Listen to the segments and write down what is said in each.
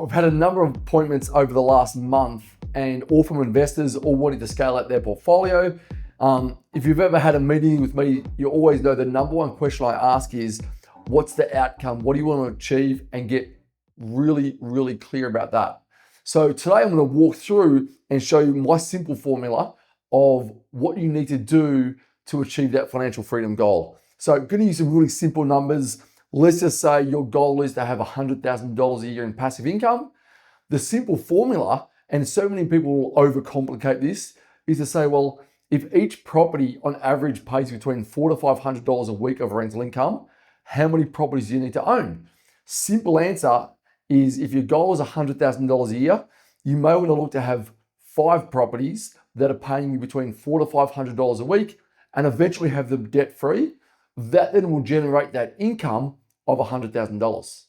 I've had a number of appointments over the last month, and all from investors all wanting to scale out their portfolio. If you've ever had a meeting with me, you always know the number one question I ask is, what's the outcome? What do you want to achieve? And get really, really clear about that. So today I'm going to walk through and show you my simple formula of what you need to do to achieve that financial freedom goal. So I'm going to use some really simple numbers. Let's just say your goal is to have $100,000 a year in passive income. The simple formula, and so many people will overcomplicate this, is to say, well, if each property on average pays between $400 to $500 a week of rental income, how many properties do you need to own? Simple answer is, if your goal is $100,000 a year, you may want to look to have 5 properties that are paying you between $400 to $500 a week and eventually have them debt free. That then will generate that income of $100,000.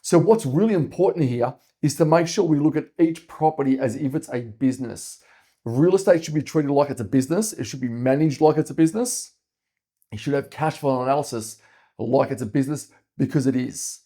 So what's really important here is to make sure we look at each property as if it's a business. Real estate should be treated like it's a business. It should be managed like it's a business. You should have cash flow analysis like it's a business, because it is.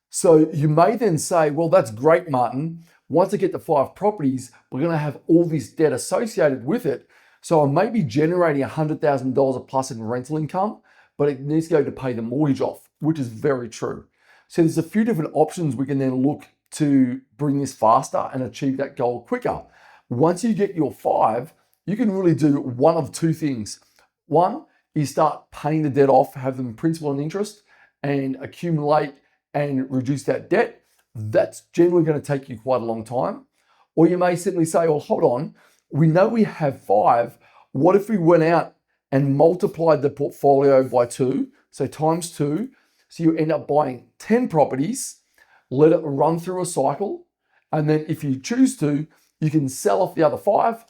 So you may then say, well, that's great, Martin. Once I get to 5 properties, we're going to have all this debt associated with it. So I may be generating $100,000 plus in rental income, but it needs to go to pay the mortgage off, which is very true. So there's a few different options we can then look to bring this faster and achieve that goal quicker. Once you get your 5, you can really do one of 2 things. One is start paying the debt off, have them principal and interest, and accumulate and reduce that debt. That's generally going to take you quite a long time. Or you may simply say, well, hold on, we know we have 5. What if we went out and multiplied the portfolio by 2, so times 2, so you end up buying 10 properties, let it run through a cycle, and then if you choose to, you can sell off the other 5,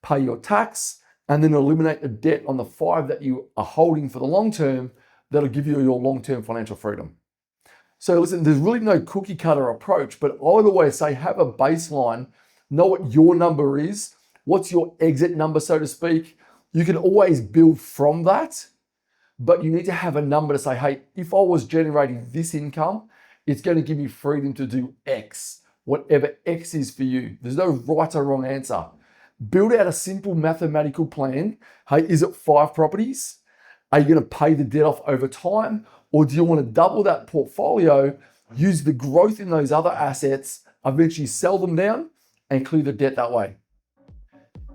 pay your tax, and then eliminate the debt on the 5 that you are holding for the long term. That'll give you your long-term financial freedom. So listen, there's really no cookie cutter approach, but I would always say have a baseline, know what your number is, what's your exit number, so to speak. You can always build from that, but you need to have a number to say, hey, if I was generating this income, it's going to give me freedom to do X, whatever X is for you. There's no right or wrong answer. Build out a simple mathematical plan. Hey, is it 5 properties? Are you going to pay the debt off over time? Or do you want to double that portfolio, use the growth in those other assets, eventually sell them down and clear the debt that way?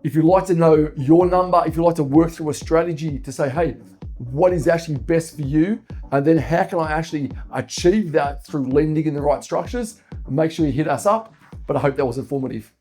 If you'd like to know your number, if you'd like to work through a strategy to say, hey, what is actually best for you? And then how can I actually achieve that through lending in the right structures? Make sure you hit us up. But I hope that was informative.